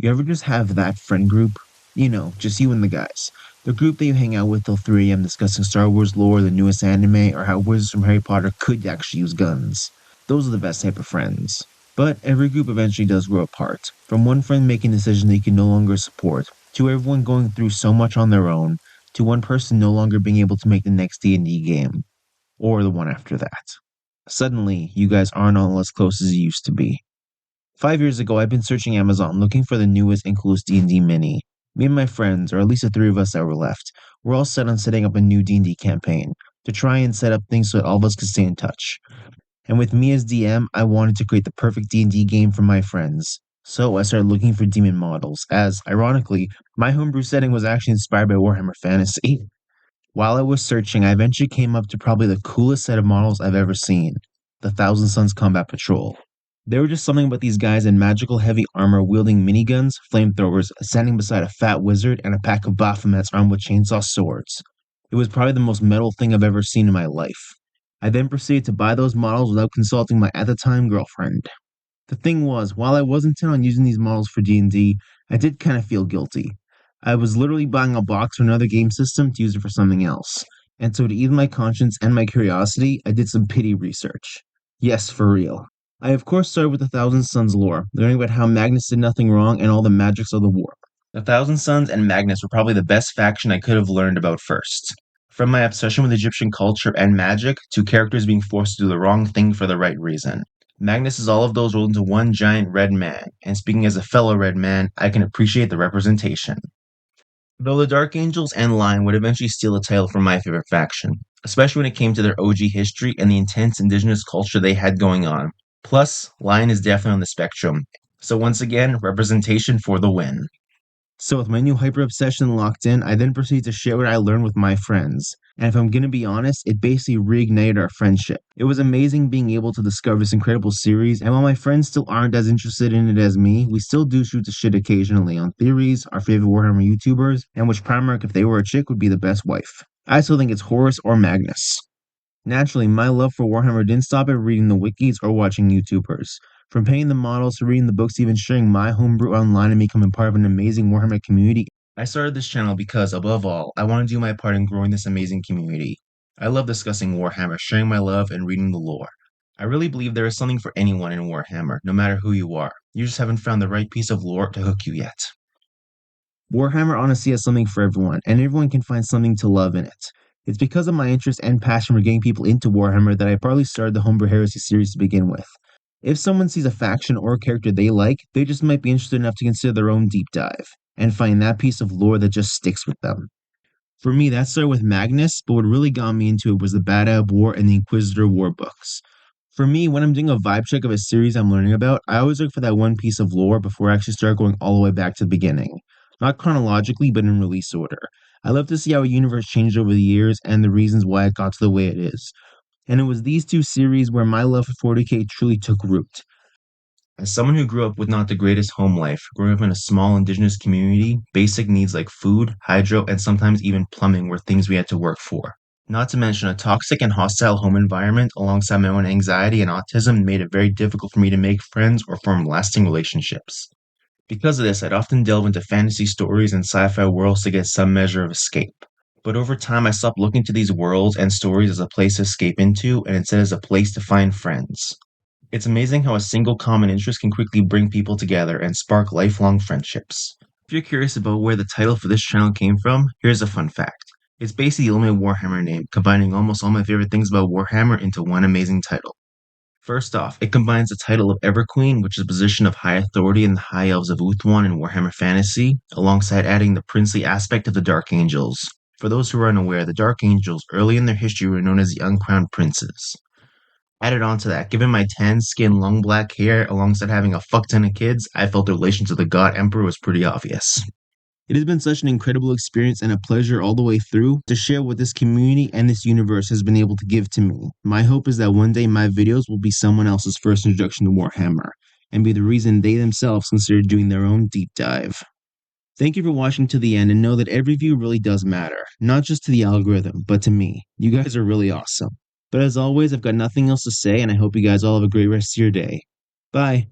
You ever just have that friend group? Just you and the guys. The group that you hang out with till 3 a.m. discussing Star Wars lore, the newest anime, or how wizards from Harry Potter could actually use guns. Those are the best type of friends. But every group eventually does grow apart. From one friend making a decision they can no longer support, to everyone going through so much on their own, to one person no longer being able to make the next D&D game, or the one after that. Suddenly, you guys aren't all as close as you used to be. 5 years ago, I've been searching Amazon looking for the newest and coolest D&D mini. Me and my friends, or at least the three of us that were left, were all set on setting up a new D&D campaign to try and set up things so that all of us could stay in touch. And with me as DM, I wanted to create the perfect D&D game for my friends. So I started looking for demon models, as, ironically, my homebrew setting was actually inspired by Warhammer Fantasy. While I was searching, I eventually came up to probably the coolest set of models I've ever seen, the Thousand Suns Combat Patrol. There were just something about these guys in magical heavy armor wielding miniguns, flamethrowers, standing beside a fat wizard, and a pack of Baphomets armed with chainsaw swords. It was probably the most metal thing I've ever seen in my life. I then proceeded to buy those models without consulting my at the time girlfriend. The thing was, while I was intent on using these models for D&D, I did kind of feel guilty. I was literally buying a box or another game system to use it for something else. And so to ease my conscience and my curiosity, I did some pity research. Yes, for real. I of course started with the Thousand Sons lore, learning about how Magnus did nothing wrong and all the magics of the war. The Thousand Sons and Magnus were probably the best faction I could have learned about first. From my obsession with Egyptian culture and magic to characters being forced to do the wrong thing for the right reason. Magnus is all of those rolled into one giant red man, and speaking as a fellow red man, I can appreciate the representation. Though the Dark Angels and Lion would eventually steal the title from my favorite faction, especially when it came to their OG history and the intense indigenous culture they had going on. Plus, Lion is definitely on the spectrum. So once again, representation for the win. So with my new hyper obsession locked in, I then proceed to share what I learned with my friends. And if I'm gonna be honest, it basically reignited our friendship. It was amazing being able to discover this incredible series, and while my friends still aren't as interested in it as me, we still do shoot the shit occasionally on theories, our favorite Warhammer YouTubers, and which Primarch, if they were a chick, would be the best wife. I still think it's Horus or Magnus. Naturally, my love for Warhammer didn't stop at reading the wikis or watching YouTubers. From painting the models to reading the books to even sharing my homebrew online and becoming part of an amazing Warhammer community, I started this channel because, above all, I want to do my part in growing this amazing community. I love discussing Warhammer, sharing my love, and reading the lore. I really believe there is something for anyone in Warhammer, no matter who you are. You just haven't found the right piece of lore to hook you yet. Warhammer honestly has something for everyone, and everyone can find something to love in it. It's because of my interest and passion for getting people into Warhammer that I partly started the Homebrew Heresy series to begin with. If someone sees a faction or a character they like, they just might be interested enough to consider their own deep dive, and find that piece of lore that just sticks with them. For me, that started with Magnus, but what really got me into it was the Bad Ab War and the Inquisitor War books. For me, when I'm doing a vibe check of a series I'm learning about, I always look for that one piece of lore before I actually start going all the way back to the beginning. Not chronologically, but in release order. I love to see how a universe changed over the years and the reasons why it got to the way it is. And it was these two series where my love for 40k truly took root. As someone who grew up with not the greatest home life, growing up in a small indigenous community, basic needs like food, hydro, and sometimes even plumbing were things we had to work for. Not to mention a toxic and hostile home environment alongside my own anxiety and autism made it very difficult for me to make friends or form lasting relationships. Because of this, I'd often delve into fantasy stories and sci-fi worlds to get some measure of escape. But over time, I stopped looking to these worlds and stories as a place to escape into and instead as a place to find friends. It's amazing how a single common interest can quickly bring people together and spark lifelong friendships. If you're curious about where the title for this channel came from, here's a fun fact. It's basically the Ultimate Warhammer name, combining almost all my favorite things about Warhammer into one amazing title. First off, it combines the title of Everqueen, which is a position of high authority in the High Elves of Uthwan in Warhammer Fantasy, alongside adding the princely aspect of the Dark Angels. For those who are unaware, the Dark Angels, early in their history, were known as the Uncrowned Princes. Added on to that, given my tan skin, long black hair, alongside having a fuck ton of kids, I felt the relation to the God Emperor was pretty obvious. It has been such an incredible experience and a pleasure all the way through to share what this community and this universe has been able to give to me. My hope is that one day my videos will be someone else's first introduction to Warhammer, and be the reason they themselves consider doing their own deep dive. Thank you for watching to the end and know that every view really does matter, not just to the algorithm, but to me. You guys are really awesome. But as always, I've got nothing else to say, and I hope you guys all have a great rest of your day. Bye.